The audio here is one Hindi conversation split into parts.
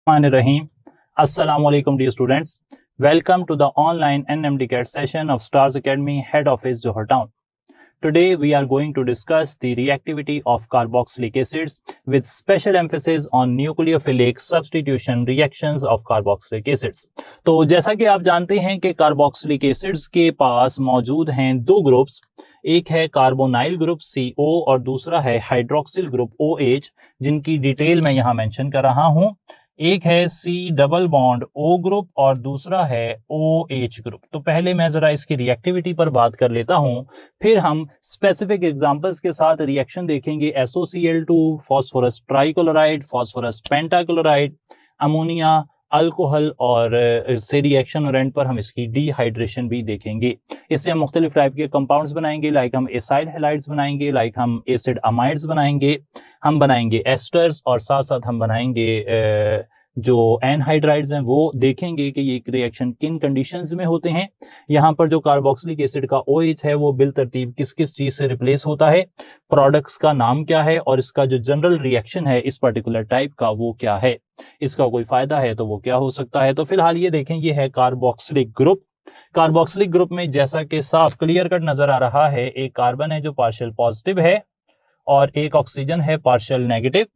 Rahim. Assalamu alaikum dear students. Welcome to the online NMDCAT session of Stars Academy Head Office Johor Town. Today we are going to discuss the reactivity of carboxylic acids with special emphasis on nucleophilic substitution reactions of carboxylic acids. तो जैसा कि आप जानते हैं कि कार्बोक्सिलिक एसिड्स के पास मौजूद हैं दो ग्रुप्स, एक है कार्बोनाइल ग्रुप CO और दूसरा है हाइड्रोक्सिल ग्रुप OH, जिनकी डिटेल मैं यहाँ मेंशन कर रहा हूँ। एक है C double bond O group और दूसरा है OH ग्रुप। तो पहले मैं जरा इसकी रिएक्टिविटी पर बात कर लेता हूं, फिर हम स्पेसिफिक एग्जांपल्स के साथ रिएक्शन देखेंगे। SOCl2, phosphorus trichloride, phosphorus pentachloride, ammonia, alcohol और से रिएक्शन और एंड पर हम इसकी डिहाइड्रेशन भी देखेंगे। इससे हम मुख्तलिफ टाइप के कंपाउंड्स बनाएंगे, लाइक हम एसाइल हैलाइड्स बनाएंगे, लाइक हम एसिड अमाइड्स बनाएंगे, हम बनाएंगे एस्टर्स और साथ साथ हम बनाएंगे जो एनहाइड्राइड्स हैं वो देखेंगे कि ये रिएक्शन किन कंडीशंस में होते हैं। यहाँ पर जो कार्बोक्सिलिक एसिड का OH है वो बिल तरतीब किस किस चीज से रिप्लेस होता है, प्रोडक्ट्स का नाम क्या है और इसका जो जनरल रिएक्शन है इस पर्टिकुलर टाइप का वो क्या है, इसका कोई फायदा है तो वो क्या हो सकता है। तो फिलहाल ये देखें, ये है कार्बोक्सिलिक ग्रुप। कार्बोक्सिलिक ग्रुप में जैसा कि साफ क्लियर कट नजर आ रहा है, एक कार्बन है जो पार्शियल पॉजिटिव है और एक ऑक्सीजन है पार्शियल नेगेटिव।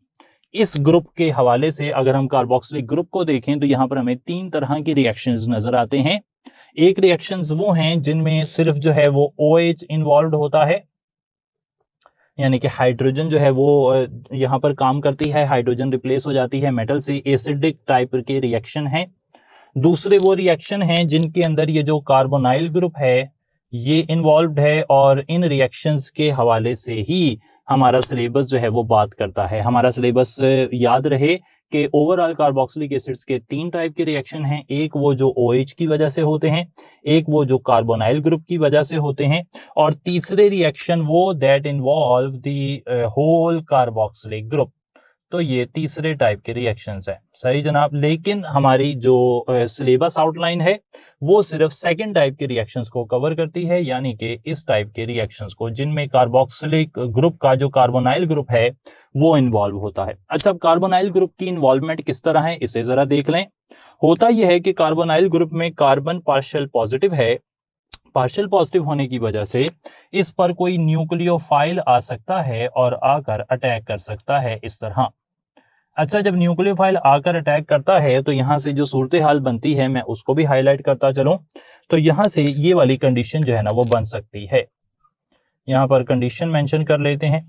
इस ग्रुप के हवाले से अगर हम कार्बोक्सिलिक ग्रुप को देखें तो यहाँ पर हमें तीन तरह की रिएक्शंस नजर आते हैं। एक रिएक्शंस वो हैं जिनमें सिर्फ जो है वो OH इन्वॉल्व होता है, यानी कि हाइड्रोजन जो है वो यहाँ पर काम करती है, हाइड्रोजन रिप्लेस हो जाती है मेटल से, एसिडिक टाइप के रिएक्शन है। दूसरे वो रिएक्शन हैं जिनके अंदर ये जो कार्बोनाइल ग्रुप है ये इन्वॉल्व है और इन रिएक्शंस के हवाले से ही हमारा सिलेबस जो है वो बात करता है। हमारा सिलेबस याद रहे कि ओवरऑल कार्बोक्सिलिक एसिड्स के तीन टाइप के रिएक्शन हैं, एक वो जो OH की वजह से होते हैं, एक वो जो कार्बोनाइल ग्रुप की वजह से होते हैं और तीसरे रिएक्शन वो that involve the whole carboxylic group. तो ये तीसरे टाइप के रिएक्शंस हैं। सही जनाब। लेकिन हमारी जो सिलेबस आउटलाइन है वो सिर्फ सेकंड टाइप के रिएक्शंस को कवर करती है, यानी कि इस टाइप के रिएक्शंस को जिनमें कार्बोक्सिलिक ग्रुप का जो कार्बोनाइल ग्रुप है वो इन्वॉल्व होता है। अच्छा, अब कार्बोनाइल ग्रुप की इन्वॉल्वमेंट किस तरह है इसे जरा देख लें। होता यह है कि कार्बोनाइल ग्रुप में कार्बन पार्शियल पॉजिटिव है, पार्शियल पॉजिटिव होने की वजह से इस पर कोई न्यूक्लियोफाइल आ सकता है और आकर अटैक कर सकता है इस तरह। अच्छा, जब न्यूक्लियोफाइल आकर अटैक करता है तो यहां से जो सूरत हाल बनती है मैं उसको भी हाईलाइट करता चलूं। तो यहां से ये वाली कंडीशन जो है ना वो बन सकती है। यहां पर कंडीशन मेंशन कर लेते हैं।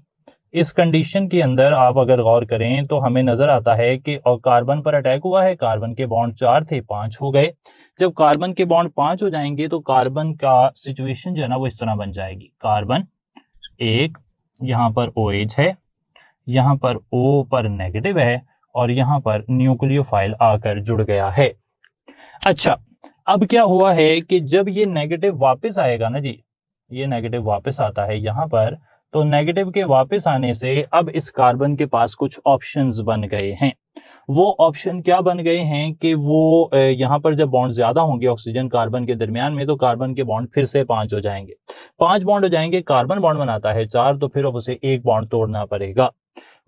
इस कंडीशन के अंदर आप अगर गौर करें तो हमें नजर आता है कि और कार्बन पर अटैक हुआ है, कार्बन के बॉन्ड 4 थे 5 हो गए। जब कार्बन के बॉन्ड 5 हो जाएंगे तो कार्बन का सिचुएशन जो है ना वो इस तरह बन जाएगी। कार्बन एक, यहाँ पर OH है, यहाँ पर O पर नेगेटिव है और यहाँ पर न्यूक्लियोफाइल आकर जुड़ गया है। अच्छा, अब क्या हुआ है कि जब ये नेगेटिव वापस आएगा ना जी, ये नेगेटिव वापस आता है यहाँ पर, तो नेगेटिव के वापस आने से अब इस कार्बन के पास कुछ ऑप्शंस बन गए हैं। वो ऑप्शन क्या बन गए हैं कि वो यहाँ पर जब बॉन्ड ज्यादा होंगे ऑक्सीजन कार्बन के दरमियान में तो कार्बन के बॉन्ड फिर से 5 हो जाएंगे। 5 बॉन्ड हो जाएंगे, कार्बन बॉन्ड बनाता है 4, तो फिर अब उसे एक बॉन्ड तोड़ना पड़ेगा।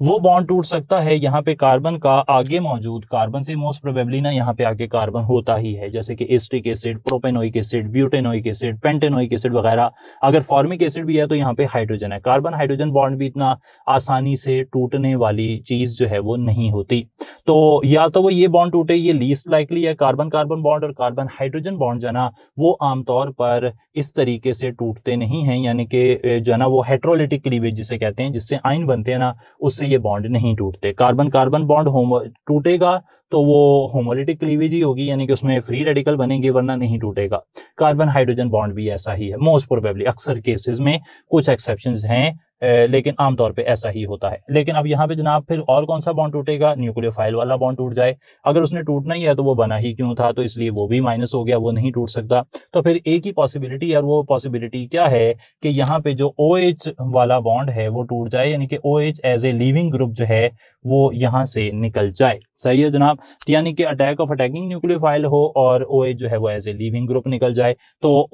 वो बॉन्ड टूट सकता है यहाँ पे कार्बन का आगे मौजूद, कार्बन से मोस्ट प्रोबेबली ना यहाँ पे आगे कार्बन होता ही है, जैसे कि acetic acid, propanoic acid, butanoic acid, pentanoic acid वगैरह। अगर फॉर्मिक एसिड भी है तो यहाँ पे हाइड्रोजन है। कार्बन हाइड्रोजन बॉन्ड भी इतना आसानी से टूटने वाली चीज जो है वो नहीं होती। तो या तो वो ये बॉन्ड टूटे, ये लीस्ट लाइकली है। कार्बन कार्बन बॉन्ड और कार्बन हाइड्रोजन बॉन्ड जो है ना वो आमतौर पर इस तरीके से टूटते नहीं हैं, यानी कि जो है ना वो हेट्रोलिटिक क्लीवेज जिसे कहते हैं, जिससे आयन बनते हैं ना, उससे ये बॉन्ड नहीं टूटते। कार्बन कार्बन बॉन्ड टूटेगा तो वो होमोलिटिक क्लीवेज ही होगी, यानी कि उसमें फ्री रेडिकल बनेंगे, वरना नहीं टूटेगा। कार्बन हाइड्रोजन बॉन्ड भी ऐसा ही है मोस्ट प्रोबेबली, अक्सर केसेस में, कुछ एक्सेप्शंस हैं लेकिन आमतौर पे ऐसा ही होता है। लेकिन अब यहाँ पे जनाब फिर और कौन सा बॉन्ड टूटेगा, न्यूक्लियोफाइल वाला बॉन्ड टूट जाए। अगर उसने टूटना ही है तो वो बना ही क्यों था, तो इसलिए वो भी माइनस हो गया, वो नहीं टूट सकता। तो फिर एक ही पॉसिबिलिटी है, और वो पॉसिबिलिटी क्या है कि यहाँ पे जो OH वाला बॉन्ड है वो टूट जाए, यानी कि OH as a leaving group जो है वो यहाँ से निकल जाए। सही है जनाब। यानी कि अटैक ऑफ अटैकिंग न्यूक्लियोफाइल हो और OH जो है वो एज ए लीविंग ग्रुप निकल जाए। तो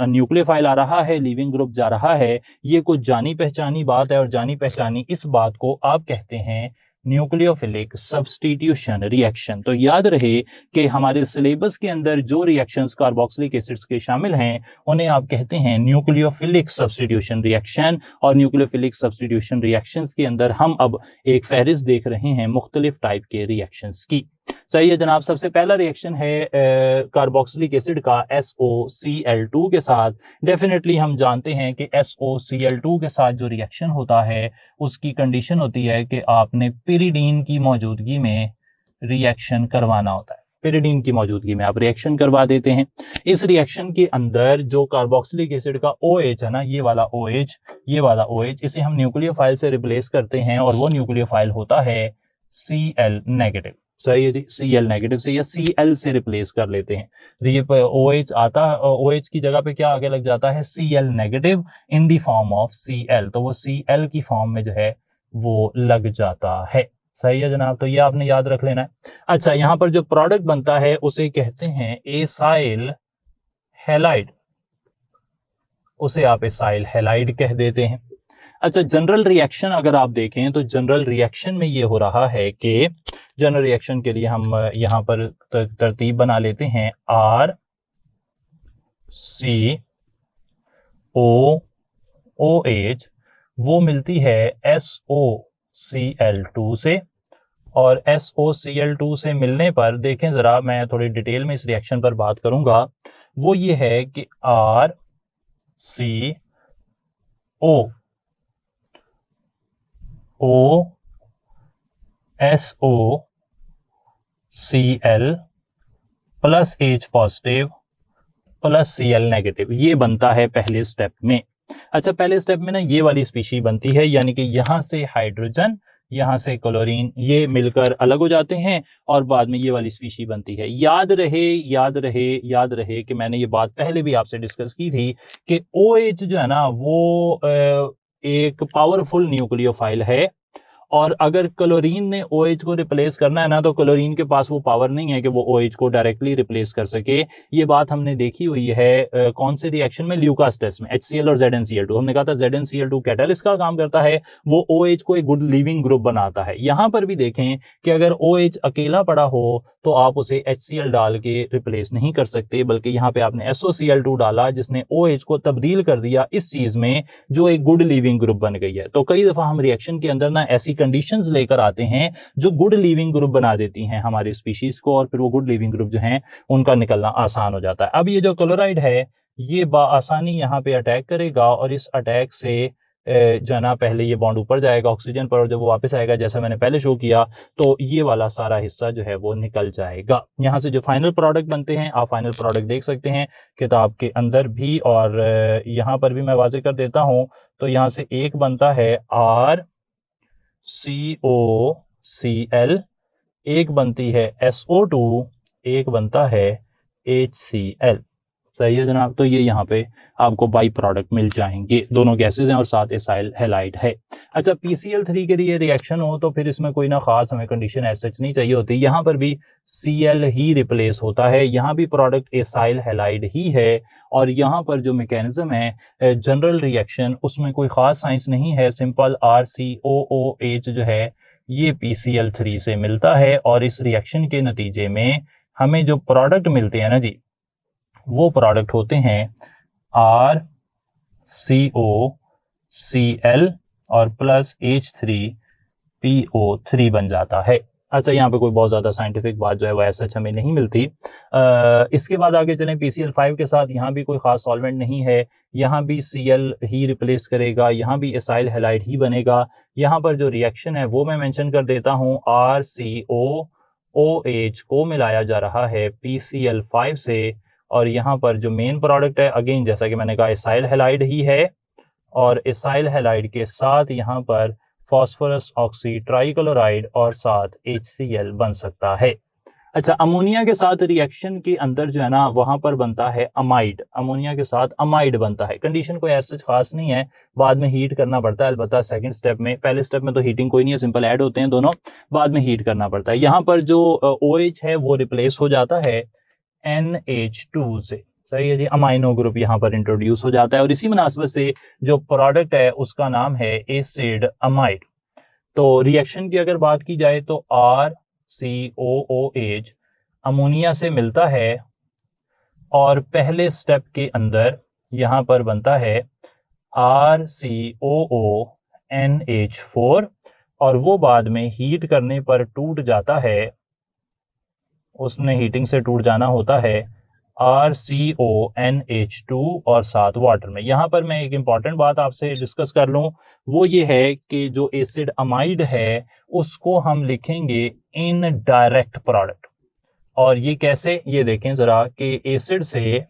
न्यूक्लियोफाइल आ रहा है, लीविंग ग्रुप जा रहा है, ये कुछ जानी पहचानी बात है, और जानी पहचानी इस बात को आप कहते हैं न्यूक्लियोफिलिक सब्स्टिट्यूशन रिएक्शन। तो याद रहे कि हमारे सिलेबस के अंदर जो रिएक्शंस कार्बोक्सिलिक एसिड्स के शामिल हैं उन्हें आप कहते हैं न्यूक्लियोफिलिक सब्स्टिट्यूशन रिएक्शन। और न्यूक्लियोफिलिक सब्स्टिट्यूशन रिएक्शंस के अंदर हम अब एक फहरिस्त देख रहे हैं मुख्तलिफ टाइप के रिएक्शंस की। सही है जनाब। सबसे पहला रिएक्शन है कार्बोक्सिलिक एसिड का SOCl2 के साथ। डेफिनेटली हम जानते हैं कि SOCl2 के साथ जो रिएक्शन होता है उसकी कंडीशन होती है कि आपने पिरिडीन की मौजूदगी में रिएक्शन करवाना होता है। पिरिडीन की मौजूदगी में आप रिएक्शन करवा देते हैं। इस रिएक्शन के अंदर जो कार्बोक्सिलिक एसिड का OH है ना, ये वाला OH, इसे हम न्यूक्लियोफाइल से रिप्लेस करते हैं और वो न्यूक्लियोफाइल होता है Cl नेगेटिव। सही है जी, Cl नेगेटिव से या Cl से रिप्लेस कर लेते हैं। तो ये OH आता है, OH की जगह पे क्या आगे लग जाता है Cl negative in the form of Cl। तो वो Cl की फॉर्म में जो है वो लग जाता है। सही है जनाब। तो ये आपने याद रख लेना है। अच्छा, यहाँ पर जो प्रोडक्ट बनता है उसे कहते हैं एसाइल हैलाइड, उसे आप एसाइल हैलाइड कह देते हैं। अच्छा, जनरल रिएक्शन अगर आप देखें तो जनरल रिएक्शन में ये हो रहा है कि जनरल रिएक्शन के लिए हम यहाँ पर तरतीब बना लेते हैं RCOOH, वो मिलती है SOCl2 से। और SOCl2 से मिलने पर देखें जरा, मैं थोड़ी डिटेल में इस रिएक्शन पर बात करूंगा। वो ये है कि SOCl plus H positive plus Cl negative, ये बनता है पहले स्टेप में। अच्छा, पहले स्टेप में ना ये वाली स्पीशी बनती है, यानी कि यहां से हाइड्रोजन, यहां से क्लोरीन, ये मिलकर अलग हो जाते हैं और बाद में ये वाली स्पीशी बनती है। याद रहे कि मैंने ये बात पहले भी आपसे डिस्कस की थी कि OH जो है ना वो एक पावरफुल न्यूक्लियोफाइल है, और अगर क्लोरीन ने OH को रिप्लेस करना है ना तो क्लोरीन के पास वो पावर नहीं है कि वो OH को डायरेक्टली रिप्लेस कर सके। ये बात हमने देखी हुई है कौन से रिएक्शन में, ल्यूकास टेस्ट में, HCl और ZnCl2। हमने कहा था ZnCl2 कैटलिस्ट का काम करता है, वो OH को एक गुड लीविंग ग्रुप बनाता है। यहां पर भी देखें कि अगर OH अकेला पड़ा हो तो आप उसे HCl डाल के रिप्लेस नहीं कर सकते, बल्कि यहाँ पे आपने SOCl2 डाला जिसने OH को तब्दील कर दिया इस चीज में जो एक गुड लीविंग ग्रुप बन गई है। तो कई दफा हम रिएक्शन के अंदर ना ऐसी कंडीशंस लेकर आते हैं जो गुड लीविंग ग्रुप बना देती हैं हमारी स्पीशीज को, और फिर वो गुड लीविंग ग्रुप जो हैं उनका निकलना आसान हो जाता है। अब ये जो क्लोराइड है ये आसानी यहाँ पे अटैक करेगा, और इस अटैक से जो है ना पहले ये बॉन्ड ऊपर जाएगा ऑक्सीजन पर, और जब वो वापस आएगा जैसा मैंने पहले शो किया तो ये वाला सारा हिस्सा जो है वो निकल जाएगा। यहाँ से जो फाइनल प्रोडक्ट बनते हैं आप फाइनल प्रोडक्ट देख सकते हैं किताब के अंदर भी, और यहाँ पर भी मैं वाज़ेह कर देता हूँ। तो यहाँ से एक बनता है RCOCl, एक बनती है SO2, एक बनता है HCl। सही है जनाब। तो ये यहाँ पे आपको बाई प्रोडक्ट मिल जाएंगे, दोनों गैसेज हैं और साथ एसाइल हैलाइड है। अच्छा, PCl3 के लिए रिएक्शन हो तो फिर इसमें कोई ना खास हमें कंडीशन ऐसा नहीं चाहिए होती। यहाँ पर भी Cl ही रिप्लेस होता है, यहाँ भी प्रोडक्ट एसाइल हैलाइड ही है, और यहाँ पर जो मैकेनिज्म है जनरल रिएक्शन उसमें कोई खास साइंस नहीं है। सिंपल RCOOH जो है ये PCl3 से मिलता है, और इस रिएक्शन के नतीजे में हमें जो प्रोडक्ट मिलते हैं ना जी, वो प्रोडक्ट होते हैं RCOCl और प्लस H3PO3 बन जाता है। अच्छा, यहाँ पे कोई बहुत ज्यादा साइंटिफिक बात जो है वो ऐसा हमें नहीं मिलती। इसके बाद आगे चलें PCl5 के साथ। यहाँ भी कोई खास सॉल्वेंट नहीं है, यहाँ भी Cl ही रिप्लेस करेगा, यहाँ भी एसाइल हैलाइड ही बनेगा। यहाँ पर जो रिएक्शन है वो मैं मेंशन कर देता हूँ, RCOOH को मिलाया जा रहा है PCl5 से, और यहाँ पर जो मेन प्रोडक्ट है अगेन जैसा कि मैंने कहा एसाइल हैलाइड ही है, और एसाइल हैलाइड के साथ यहाँ पर फास्फोरस ऑक्सी ट्राइक्लोराइड और साथ HCl बन सकता है। अच्छा, अमोनिया के साथ रिएक्शन के अंदर जो है ना वहां पर बनता है अमाइड, अमोनिया के साथ अमाइड बनता है। कंडीशन कोई ऐसा खास नहीं है, बाद में हीट करना पड़ता है अलबत्ता सेकंड स्टेप में। पहले स्टेप में तो हीटिंग कोई नहीं है, सिंपल ऐड होते हैं दोनों, बाद में हीट करना पड़ता है। यहाँ पर जो OH है वो रिप्लेस हो जाता है NH2 से। सही है जी, अमाइनो ग्रुप यहाँ पर इंट्रोड्यूस हो जाता है, और इसी मुनासबत से जो प्रोडक्ट है उसका नाम है एसिड अमाइड। तो रिएक्शन की अगर बात की जाए तो RCOOH अमोनिया से मिलता है और पहले स्टेप के अंदर यहां पर बनता है RCOONH4 और वो बाद में हीट करने पर टूट जाता है, उसने हीटिंग से टूट जाना होता है RCONH2 और साथ वाटर में। यहां पर मैं एक इंपॉर्टेंट बात आपसे डिस्कस कर लूं, वो ये है कि जो एसिड अमाइड है उसको हम लिखेंगे इनडायरेक्ट प्रोडक्ट। और ये कैसे, ये देखें जरा कि एसिड से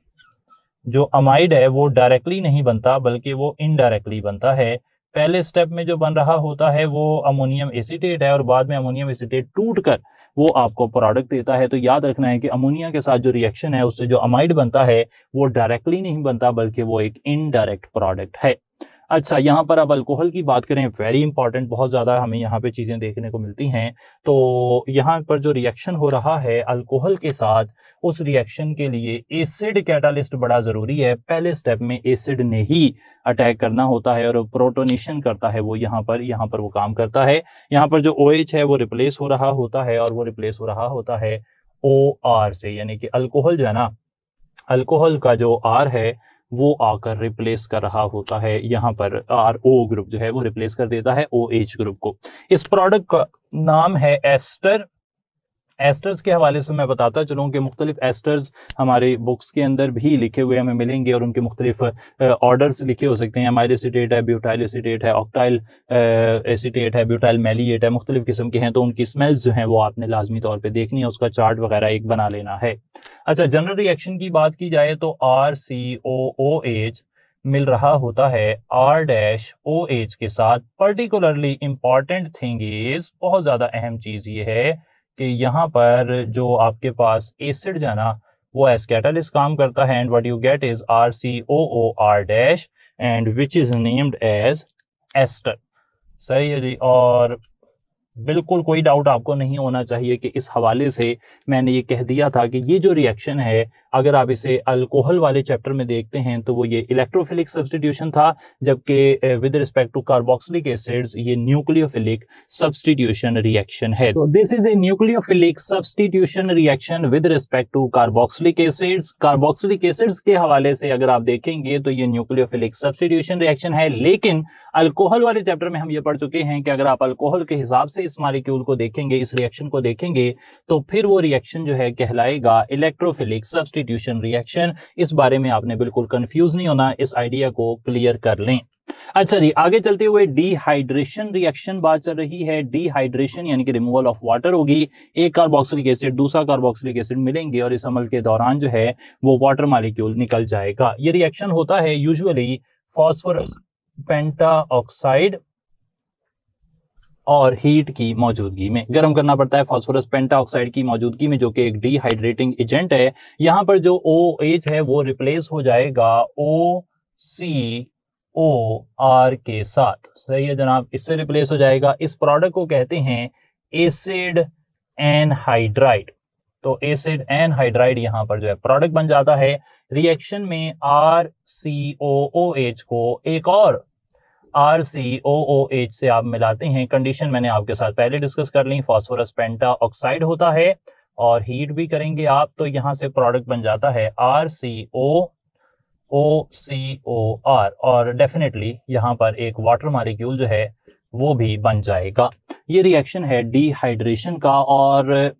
जो अमाइड है वो डायरेक्टली नहीं बनता बल्कि वो इनडायरेक्टली बनता है। पहले स्टेप में जो बन रहा होता है वो अमोनियम एसीटेट है और बाद में अमोनियम एसीटेट टूटकर वो आपको प्रोडक्ट देता है। तो याद रखना है कि अमोनिया के साथ जो रिएक्शन है उससे जो अमाइड बनता है वो डायरेक्टली नहीं बनता बल्कि वो एक इनडायरेक्ट प्रोडक्ट है। अच्छा, यहाँ पर अब अल्कोहल की बात करें, वेरी इंपॉर्टेंट, बहुत ज्यादा हमें यहाँ पे चीजें देखने को मिलती हैं। तो यहाँ पर जो रिएक्शन हो रहा है अल्कोहल के साथ, उस रिएक्शन के लिए एसिड कैटालिस्ट बड़ा जरूरी है। पहले स्टेप में एसिड ने ही अटैक करना होता है और प्रोटोनेशन करता है वो यहाँ पर वो काम करता है। यहाँ पर जो OH है वो रिप्लेस हो रहा होता है और वो रिप्लेस हो रहा होता है OR से, यानी कि अल्कोहल जो है ना, अल्कोहल का जो R है वो आकर रिप्लेस कर रहा होता है, यहाँ पर RO ग्रुप जो है वो रिप्लेस कर देता है OH ग्रुप को। इस प्रोडक्ट का नाम है एस्टर। एस्टर्स के हवाले से मैं बताता चलूं कि मुख्तलिफ एस्टर्स हमारे बुक्स के अंदर भी लिखे हुए हमें मिलेंगे और उनके मुख्तलिफ ऑर्डर्स लिखे हो सकते हैं। अमाइल एसीटेट है, ब्यूटाइल एसीटेट है, ऑक्टाइल एसीटेट है, ब्यूटाइल मैलिएट है, मुख्तलिफ किस्म के हैं। तो उनकी स्मेल्स जो हैं वो आपने लाजमी तौर पर देखनी है, उसका चार्ट वगैरह एक बना लेना है। अच्छा, जनरल रिएक्शन की बात की जाए तो RCOOH मिल रहा होता है R-OH के साथ। पर्टिकुलरली इंपॉर्टेंट थिंग इज, बहुत ज्यादा अहम चीज ये है कि यहाँ पर जो आपके पास एसिड जो है ना वो एज कैटालिस्ट काम करता है and what you get is RCOOR- and which is named as ester. सही है जी। और बिल्कुल कोई डाउट आपको नहीं होना चाहिए कि इस हवाले से मैंने ये कह दिया था कि ये जो रिएक्शन है, अगर आप इसे अल्कोहल वाले चैप्टर में देखते हैं तो वो ये इलेक्ट्रोफिलिक सब्स्टिट्यूशन था, जबकि with respect to carboxylic acids ये न्यूक्लियोफिलिक सब्स्टिट्यूशन रिएक्शन है। तो this is a nucleophilic substitution reaction with respect to carboxylic acids. Carboxylic acids के हवाले से अगर आप देखेंगे तो ये न्यूक्लियोफिलिक सब्स्टिट्यूशन रिएक्शन है, लेकिन अल्कोहल वाले चैप्टर में हम ये पढ़ चुके हैं कि अगर आप अल्कोहल के हिसाब से इस मॉलिक्यूल को देखेंगे, इस रिएक्शन को देखेंगे, तो फिर वो रिएक्शन जो है कहलाएगा इलेक्ट्रोफिलिक सब्स्टिट्यूशन रिएक्शन। इस बारे में आपने बिल्कुल कंफ्यूज नहीं होना, इस आइडिया को क्लियर कर लें। अच्छा जी, आगे चलते हुए डिहाइड्रेशन रिएक्शन बात चल रही है। डिहाइड्रेशन यानी कि रिमूवल ऑफ वाटर होगी। एक कार्बोक्सिलिक एसिड दूसरा कार्बोक्सिलिक एसिड मिलेंगे और इस अमल के दौरान जो है वो वाटर मॉलिक्यूल निकल जाएगा। ये रिएक्शन होता है यूजुअली फॉस्फोरस पेंटाऑक्साइड और हीट की मौजूदगी में। गर्म करना पड़ता है फॉस्फोरस पेंटाऑक्साइड की मौजूदगी में, जो कि एक डिहाइड्रेटिंग एजेंट है। यहां पर जो OH है वो रिप्लेस हो जाएगा OCOR के साथ। सही है जनाब, इससे रिप्लेस हो जाएगा। इस प्रोडक्ट को कहते हैं एसिड एनहाइड्राइड। तो एसिड एनहाइड्राइड यहां पर जो है प्रोडक्ट बन जाता है। रिएक्शन में RCOOH को एक और RCOOH से आप मिलाते हैं। कंडीशन मैंने आपके साथ पहले डिस्कस कर ली, फॉस्फोरस पेंटाऑक्साइड होता है और हीट भी करेंगे आप, तो यहां से प्रोडक्ट बन जाता है RCOOCOR और डेफिनेटली यहां पर एक वाटर मॉलिक्यूल जो है वो भी बन जाएगा। ये रिएक्शन है डिहाइड्रेशन का। और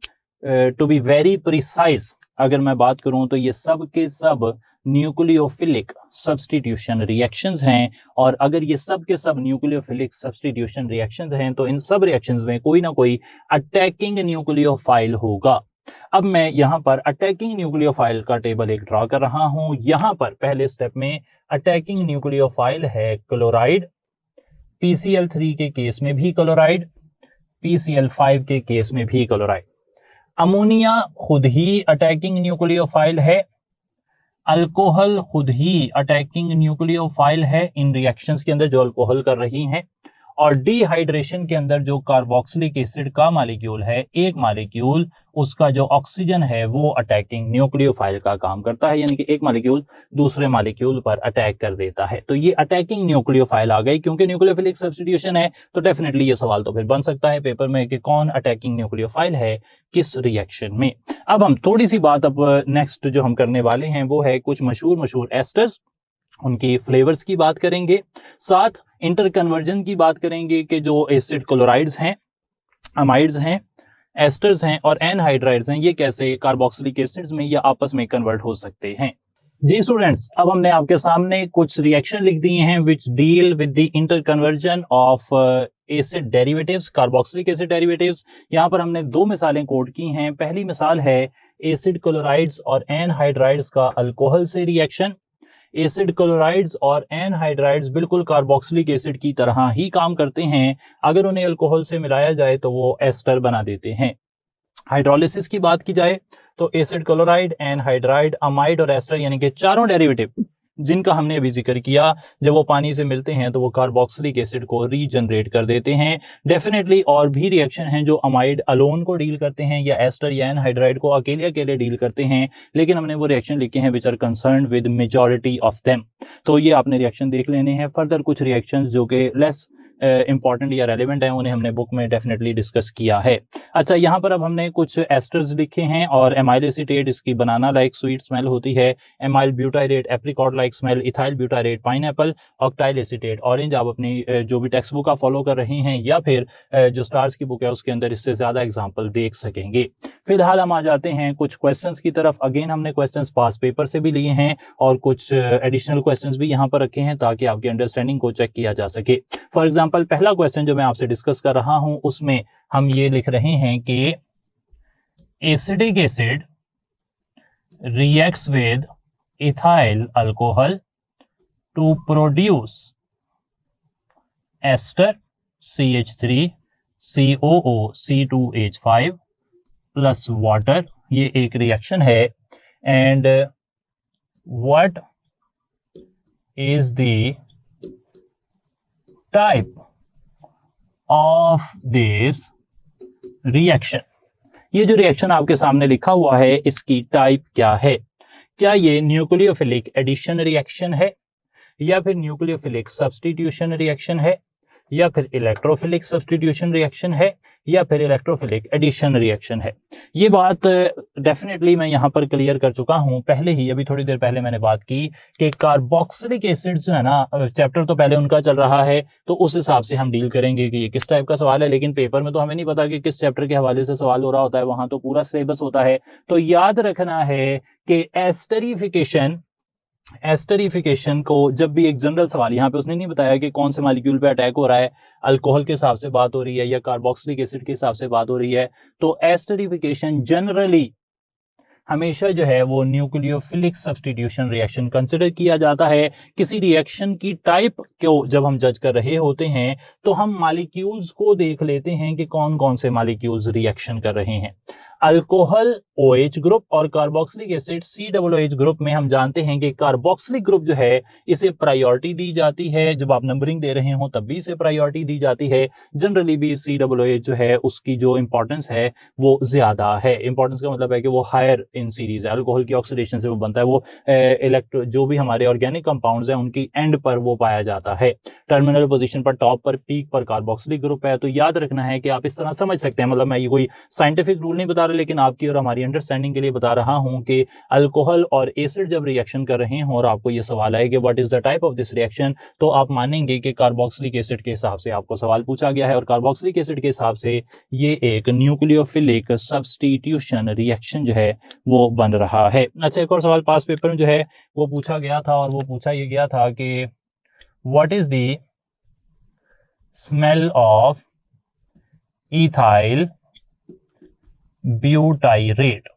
टू बी वेरी प्रिसाइज अगर मैं बात करूं तो ये सब के सब न्यूक्लियोफिलिक सब्स्टिट्यूशन रिएक्शंस हैं। और अगर ये सब के सब न्यूक्लियोफिलिक सब्स्टिट्यूशन रिएक्शंस हैं तो इन सब रिएक्शंस में कोई ना कोई अटैकिंग न्यूक्लियोफाइल होगा। अब मैं यहाँ पर अटैकिंग न्यूक्लियोफाइल का टेबल एक ड्रॉ कर रहा हूं। यहाँ पर पहले स्टेप में अटैकिंग न्यूक्लियोफाइल है क्लोराइड, PCl3 के केस में भी क्लोराइड, PCl5 के केस में भी क्लोराइड। अमोनिया खुद ही अटैकिंग न्यूक्लियोफाइल है, अल्कोहल खुद ही अटैकिंग न्यूक्लियोफाइल है इन रिएक्शंस के अंदर जो अल्कोहल कर रही हैं। और डिहाइड्रेशन के अंदर जो कार्बोक्सिलिक एसिड का मॉलिक्यूल है, एक मॉलिक्यूल उसका जो ऑक्सीजन है वो अटैकिंग न्यूक्लियोफाइल का काम करता है, यानी कि एक मॉलिक्यूल दूसरे मॉलिक्यूल पर अटैक कर देता है। तो ये अटैकिंग न्यूक्लियोफाइल आ गई, क्योंकि न्यूक्लियोफिलिक सब्स्टिट्यूशन है तो डेफिनेटली ये सवाल तो फिर बन सकता है पेपर में कि कौन अटैकिंग न्यूक्लियोफाइल है किस रिएक्शन में। अब हम थोड़ी सी बात अब नेक्स्ट जो हम करने वाले हैं वो है कुछ मशहूर एस्टर्स, उनकी फ्लेवर्स की बात करेंगे, साथ इंटरकन्वर्जन की बात करेंगे कि जो एसिड क्लोराइड्स हैं, अमाइड्स हैं, एस्टर्स हैं और एनहाइड्राइड्स हैं, ये कैसे कार्बोक्सिलिक एसिड्स में या आपस में कन्वर्ट हो सकते हैं। जी स्टूडेंट्स, अब हमने आपके सामने कुछ रिएक्शन लिख दिए हैं which deal with the interconversion of acid derivatives, carboxylic acid derivatives. यहाँ पर हमने दो मिसालें कोट की हैं। पहली मिसाल है एसिड क्लोराइड्स और एनहाइड्राइड्स का अल्कोहल से रिएक्शन। एसिड क्लोराइड्स और एनहाइड्राइड्स बिल्कुल कार्बोक्सिलिक एसिड की तरह ही काम करते हैं, अगर उन्हें अल्कोहल से मिलाया जाए तो वो एस्टर बना देते हैं। हाइड्रोलिसिस की बात की जाए तो एसिड क्लोराइड, एनहाइड्राइड, अमाइड और एस्टर यानी कि चारों डेरिवेटिव जिनका हमने अभी जिक्र किया, जब वो पानी से मिलते हैं तो वो कार्बोक्सिलिक एसिड को रीजनरेट कर देते हैं। डेफिनेटली और भी रिएक्शन हैं जो अमाइड अलोन को डील करते हैं या एस्टर या एनहाइड्राइड को अकेले अकेले डील करते हैं, लेकिन हमने वो रिएक्शन लिखे हैं which are concerned with majority of them. तो ये आपने रिएक्शन देख लेने हैं। फर्दर कुछ रिएक्शंस जो कि लेस इंपॉर्टेंट या रेलिवेंट है उन्हें हमने बुक में डेफिनेटली डिस्कस किया है। अच्छा, यहाँ पर अब हमने कुछ एस्टर्स लिखे हैं और एमाइल एसीटेट, इसकी बनाना लाइक स्वीट स्मेल होती है, amyl butyrate apricot like smell, ethyl butyrate pineapple, octyl acetate orange. आप अपनी जो भी टेक्स्ट बुक आप फॉलो कर रहे हैं या फिर जो स्टार्स की बुक है उसके अंदर इससे ज्यादा एग्जाम्पल देख सकेंगे। फिलहाल हम आ जाते हैं कुछ क्वेश्चंस की तरफ। अगेन हमने क्वेश्चंस पास पेपर से भी लिए हैं और कुछ एडिशनल क्वेश्चंस भी यहाँ पर रखे हैं ताकि आपकी अंडरस्टैंडिंग को चेक किया जा सके। फॉर एग्जाम्पल पहला क्वेश्चन जो मैं आपसे डिस्कस कर रहा हूं उसमें हम ये लिख रहे हैं कि acidic acid reacts with ethyl alcohol to produce ester CH3 COO C2H5 plus water. ये एक रिएक्शन है and what is the type of this reaction. ये जो रिएक्शन आपके सामने लिखा हुआ है इसकी टाइप क्या है? क्या ये न्यूक्लियोफिलिक एडिशन रिएक्शन है या फिर न्यूक्लियोफिलिक सब्स्टिट्यूशन रिएक्शन है या फिर इलेक्ट्रोफिलिक सब्स्टिट्यूशन रिएक्शन है या फिर इलेक्ट्रोफिलिक एडिशन रिएक्शन है? ये बात डेफिनेटली मैं यहाँ पर क्लियर कर चुका हूँ पहले ही। अभी थोड़ी देर पहले मैंने बात की कि कार्बोक्सिलिक एसिड जो है ना, चैप्टर तो पहले उनका चल रहा है तो उस हिसाब से हम डील करेंगे कि ये किस टाइप का सवाल है, लेकिन पेपर में तो हमें नहीं पता कि किस चैप्टर के हवाले से सवाल हो रहा होता है, वहां तो पूरा सिलेबस होता है। तो याद रखना है कि एस्टरिफिकेशन को जब भी एक जनरल सवाल, यहाँ पे उसने नहीं बताया कि कौन से मॉलिक्यूल पे अटैक हो रहा है, अल्कोहल के हिसाब से बात हो रही है या कार्बोक्सिलिक एसिड के हिसाब से बात हो रही है, तो एस्टरिफिकेशन जनरली हमेशा जो है वो न्यूक्लियोफिलिक सब्स्टिट्यूशन रिएक्शन कंसिडर किया जाता है। किसी रिएक्शन की टाइप को जब हम जज कर रहे होते हैं तो हम मॉलिक्यूल्स को देख लेते हैं कि कौन कौन से मॉलिक्यूल्स रिएक्शन कर रहे हैं। अल्कोहल OH ग्रुप और कार्बोक्सिलिक एसिड COOH ग्रुप में हम जानते हैं कि कार्बोक्सिलिक ग्रुप जो है इसे प्रायोरिटी दी जाती है, जब आप नंबरिंग दे रहे हो तब भी इसे प्रायोरिटी दी जाती है। जनरली भी COOH जो है उसकी जो इंपॉर्टेंस है वो ज्यादा है। इंपॉर्टेंस का मतलब है कि वो हायर इन सीरीज है, अल्कोहल की ऑक्सीडेशन से वो बनता है, वो जो भी हमारे ऑर्गेनिक कंपाउंड्स हैं उनकी एंड पर वो पाया जाता है। टर्मिनल पोजीशन पर, टॉप पर, पीक पर कार्बोक्सिलिक ग्रुप है। तो याद रखना है कि आप इस तरह समझ सकते हैं, मतलब मैं ये कोई साइंटिफिक रूल नहीं बता रहा, लेकिन आपकी और हमारी अंडरस्टैंडिंग के लिए बता रहा हूं कि अल्कोहल और एसिड जब रिएक्शन कर रहे हैं और आपको ये सवाल आए कि what is the type of this reaction, तो आप मानेंगे कि कार्बोक्सिलिक एसिड के हिसाब से आपको सवाल पूछा गया है और कार्बोक्सिलिक एसिड के हिसाब से ये एक न्यूक्लियोफिलिक सब्स्टिट्यूशन रिएक्शन जो है वो बन रहा है। अच्छा, एक और सवाल पास पेपर में जो है वो पूछा गया था और वो पूछा ये गया था कि what is the smell of ethyl butyrate.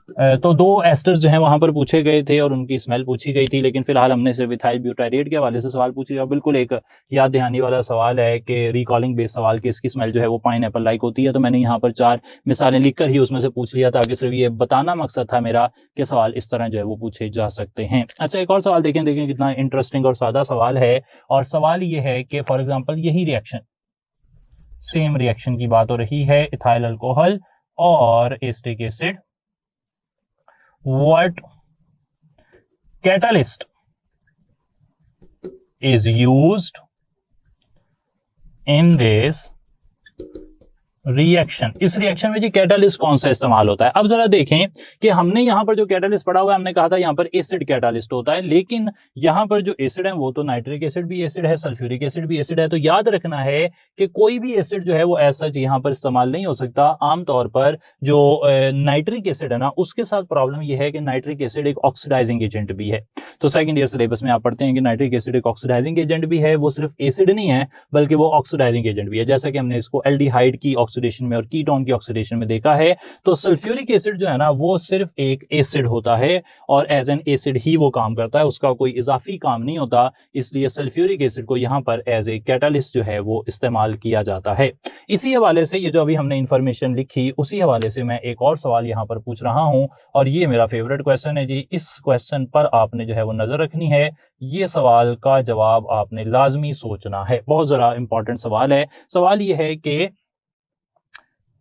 तो दो एस्टर्स जो है वहां पर पूछे गए थे और उनकी स्मेल पूछी गई थी, लेकिन फिलहाल हमने सिर्फ इथाइल ब्यूटाइरेट के हवाले से सवाल पूछे। और बिल्कुल एक याद दहानी वाला सवाल है कि रिकॉलिंग बेस्ड सवाल की इसकी स्मेल जो है वो पाइनएप्पल लाइक होती है। तो मैंने यहाँ पर 4 मिसालें लिखकर ही उसमें से पूछ लिया था, कि सिर्फ ये बताना मकसद था मेरा कि सवाल इस तरह जो है वो पूछे जा सकते हैं। अच्छा, एक और सवाल देखें कितना इंटरेस्टिंग और सादा सवाल है। और सवाल ये है कि फॉर एग्जाम्पल यही रिएक्शन, सेम रिएक्शन की बात हो रही है, इथाइल अल्कोहल और acetic acid, what catalyst is used in this reaction. इस रिएक्शन में जी कैटालिस्ट कौन सा इस्तेमाल होता है। अब जरा देखें कि हमने यहां पर जो कैटालिस्ट पढ़ा हुआ है, हमने कहा था यहां पर एसिड कैटालिस्ट होता है, लेकिन यहां पर जो एसिड है वो तो नाइट्रिक एसिड भी एसिड है, सल्फ्यूरिक एसिड भी एसिड है। तो याद रखना है कि कोई भी एसिड जो है वो ऐसा यहां पर इस्तेमाल नहीं हो सकता। आमतौर पर जो नाइट्रिक एसिड है ना, उसके साथ प्रॉब्लम यह है कि नाइट्रिक एसिड एक ऑक्सीडाइजिंग एजेंट भी है। तो सेकंड ईयर सिलेबस में आप पढ़ते हैं कि नाइट्रिक एसिड एक ऑक्सीडाइजिंग एजेंट भी है, वो सिर्फ एसिड नहीं है बल्कि वो ऑक्सीडाइजिंग एजेंट भी है। जैसा कि हमने इसको एल्डिहाइड की ऑक्सीडेशन में और कीटोन की ऑक्सीडेशन में देखा है। तो सल्फ्यूरिक एसिड जो है ना, वो सिर्फ एक एसिड होता है और एज एन एसिड ही वो काम करता है, उसका कोई इजाफी काम नहीं होता। इसलिए सल्फ्यूरिक एसिड को यहां पर एज ए कैटालिस्ट जो है वो इस्तेमाल किया जाता है। इसी हवाले से ये जो अभी हमने इंफॉर्मेशन लिखी, उसी हवाले से मैं एक और सवाल यहां पर पूछ रहा हूं, और ये मेरा फेवरेट क्वेश्चन है जी। इस क्वेश्चन पर आपने जो है वो नजर रखनी है। ये सवाल का जवाब आपने लाजमी सोचना है, बहुत जरा इंपॉर्टेंट सवाल है। सवाल ये है कि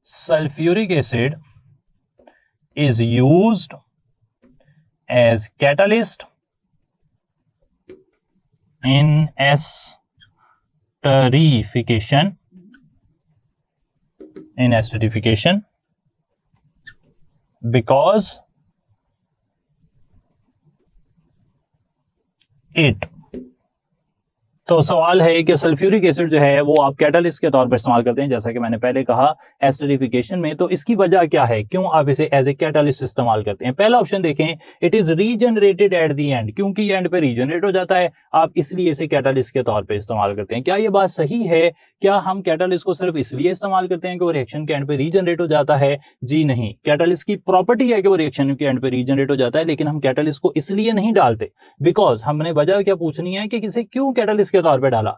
sulfuric acid is used as catalyst in esterification because it, तो सवाल है कि सल्फ्यूरिक एसिड जो है वो आप कैटालिस्ट के तौर पर इस्तेमाल करते हैं, जैसा कि मैंने पहले कहा एस्टरिफिकेशन में। तो इसकी वजह क्या है, क्यों आप इसे एज ए कैटालिस्ट इस्तेमाल करते हैं। पहला ऑप्शन देखें, it is regenerated at the end, क्योंकि एंड पे रीजनरेट हो जाता है, आप इसलिए इसे कैटालिस्ट के तौर पर इस्तेमाल करते हैं। क्या यह बात सही है? क्या हम कैटालिस्ट को सिर्फ इसलिए इस्तेमाल करते हैं कि वो रिएक्शन के एंड पे रीजनरेट हो जाता है? जी नहीं, कैटालिस्ट की प्रॉपर्टी है कि वो रिएक्शन के एंड पे रीजनरेट हो जाता है, लेकिन हम कैटालिस्ट को इसलिए नहीं डालते। बिकॉज हमने वजह क्या पूछनी है कि किसे क्यों कैटालिस्ट के तौर पे डाला,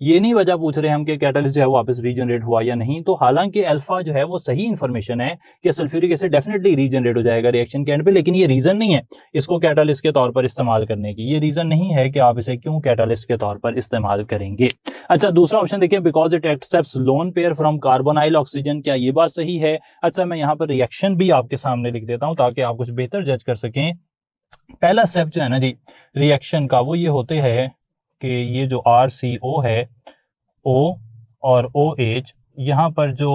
ये नहीं वजह पूछ रहे हम कि कैटालिस्ट जो है वापस रीजनरेट हुआ या नहीं। तो हालांकि अल्फा जो है वो सही इंफॉर्मेशन है कि सल्फ्यूरिक एसिड डेफिनेटली रीजनरेट हो जाएगा रिएक्शन के एंड पे, लेकिन ये रीजन नहीं है इसको कैटालिस्ट के तौर पर इस्तेमाल करने की। ये रीजन नहीं है कि आप इसे क्यों कैटालिस्ट के तौर पर इस्तेमाल करेंगे। अच्छा, दूसरा ऑप्शन देखिए, because it accepts lone pair from carbonyl oxygen. क्या ये बात सही है? अच्छा, मैं यहाँ पर रिएक्शन भी आपके सामने लिख देता हूँ ताकि आप कुछ बेहतर जज कर सकें। पहला स्टेप जो है ना जी रिएक्शन का, वो ये होते हैं कि ये जो RCO है, O और OH, यहाँ पर जो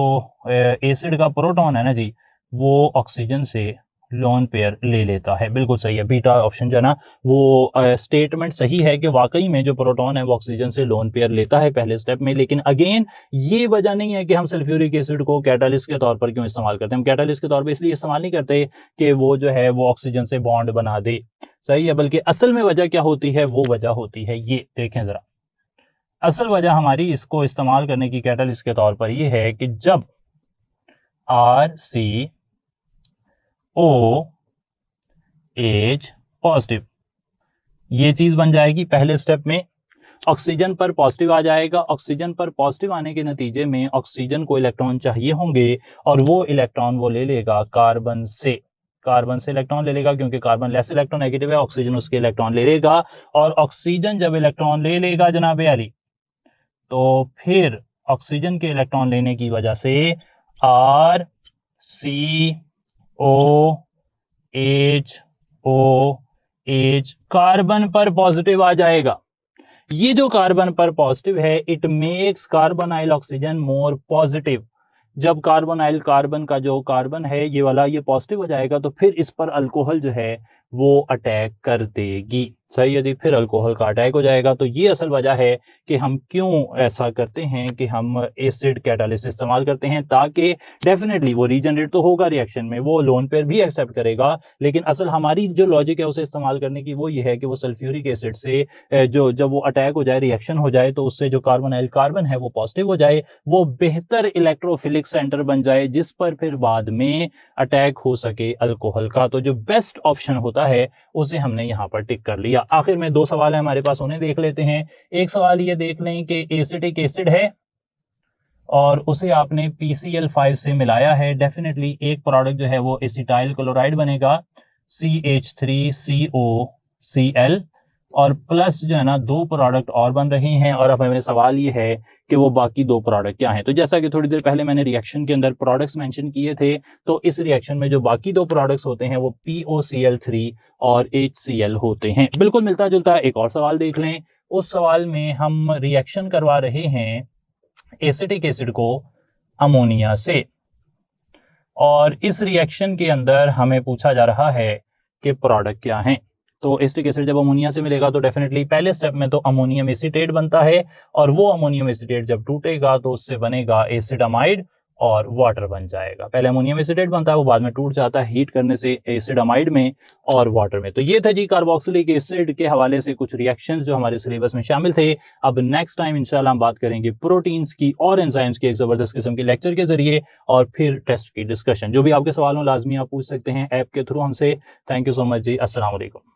एसिड का प्रोटॉन है ना जी, वो ऑक्सीजन से लोन पेयर ले लेता है। बिल्कुल सही है, बीटा ऑप्शन जो है ना वो स्टेटमेंट सही है कि वाकई में जो प्रोटॉन है वो ऑक्सीजन से लोन पेयर लेता है पहले स्टेप में। लेकिन अगेन ये वजह नहीं है कि हम सल्फ्यूरिक एसिड को कैटालिस्ट के तौर पर क्यों इस्तेमाल करते हैं। हम कैटालिस्ट के तौर पर इसलिए इस्तेमाल नहीं करते कि वो जो है वो ऑक्सीजन से बॉन्ड बना दे, सही है, बल्कि असल में वजह क्या होती है, वो वजह होती है, ये देखें जरा, असल वजह हमारी इसको इस्तेमाल करने की कैटालिस्ट के तौर पर यह है कि जब RCOH पॉजिटिव, ये चीज बन जाएगी पहले स्टेप में, ऑक्सीजन पर पॉजिटिव आ जाएगा। ऑक्सीजन पर पॉजिटिव आने के नतीजे में ऑक्सीजन को इलेक्ट्रॉन चाहिए होंगे और वो इलेक्ट्रॉन वो ले लेगा कार्बन से इलेक्ट्रॉन ले लेगा, क्योंकि कार्बन लेस इलेक्ट्रोनेगेटिव है, ऑक्सीजन उसके इलेक्ट्रॉन ले लेगा। और ऑक्सीजन जब इलेक्ट्रॉन ले लेगा जनाब अली, तो फिर ऑक्सीजन के इलेक्ट्रॉन लेने की वजह से RCOH कार्बन पर पॉजिटिव आ जाएगा। ये जो कार्बन पर पॉजिटिव है, it makes carbonyl oxygen more positive. जब कार्बोनाइल कार्बन का जो कार्बन है ये वाला, ये पॉजिटिव हो जाएगा, तो फिर इस पर अल्कोहल जो है वो अटैक कर देगी। सही है जी, फिर अल्कोहल का अटैक हो जाएगा। तो ये असल वजह है कि हम क्यों ऐसा करते हैं कि हम एसिड कैटालिसिस इस्तेमाल करते हैं, ताकि डेफिनेटली वो रीजनरेट तो होगा रिएक्शन में, वो लोन पेयर भी एक्सेप्ट करेगा, लेकिन असल हमारी जो लॉजिक है उसे इस्तेमाल करने की वो ये है कि वो सल्फ्यूरिक एसिड से जो जब वो अटैक हो जाए, रिएक्शन हो जाए, तो उससे जो कार्बोनाइल कार्बन है वो पॉजिटिव हो जाए, वो बेहतर इलेक्ट्रोफिलिक सेंटर बन जाए, जिस पर फिर बाद में अटैक हो सके अल्कोहल का। तो जो बेस्ट ऑप्शन होता है उसे हमने यहाँ पर टिक कर लिया। आखिर में 2 सवाल है हमारे पास, उन्हें देख लेते हैं। एक सवाल ये देख लें कि एसिटिक एसिड है और उसे आपने PCl5 से मिलाया है। डेफिनेटली एक प्रोडक्ट जो है वो एसिटाइल क्लोराइड बनेगा, CH3COCl, और प्लस जो है ना 2 प्रोडक्ट और बन रहे हैं। और अब हमें सवाल ये है कि वो बाकी 2 प्रोडक्ट क्या हैं। तो जैसा कि थोड़ी देर पहले मैंने रिएक्शन के अंदर प्रोडक्ट्स मेंशन किए थे, तो इस रिएक्शन में जो बाकी 2 प्रोडक्ट्स होते हैं वो POCl3 और HCl होते हैं। बिल्कुल मिलता जुलता एक और सवाल देख लें। उस सवाल में हम रिएक्शन करवा रहे हैं एसिटिक एसिड को अमोनिया से, और इस रिएक्शन के अंदर हमें पूछा जा रहा है कि प्रोडक्ट क्या हैं। तो एसिटिक एसिड जब अमोनिया से मिलेगा तो डेफिनेटली पहले स्टेप में तो अमोनियम एसीटेट बनता है, और वो अमोनियम एसीटेट जब टूटेगा तो उससे बनेगा एसिडामाइड और वाटर बन जाएगा। पहले अमोनियम एसीटेट बनता है, वो बाद में टूट जाता है हीट करने से एसिडामाइड में और वाटर में। तो ये था जी कार्बोक्सिलिक एसिड के हवाले से कुछ रिएक्शंस जो हमारे सिलेबस में शामिल थे। अब नेक्स्ट टाइम इंशाल्लाह हम बात करेंगे प्रोटीन्स की और एंजाइम्स की एक जबरदस्त किस्म के लेक्चर के जरिए, और फिर टेस्ट की डिस्कशन। जो भी आपके सवाल हो लाजमी आप पूछ सकते हैं ऐप के थ्रू हमसे। थैंक यू सो मच जी, अस्सलाम वालेकुम।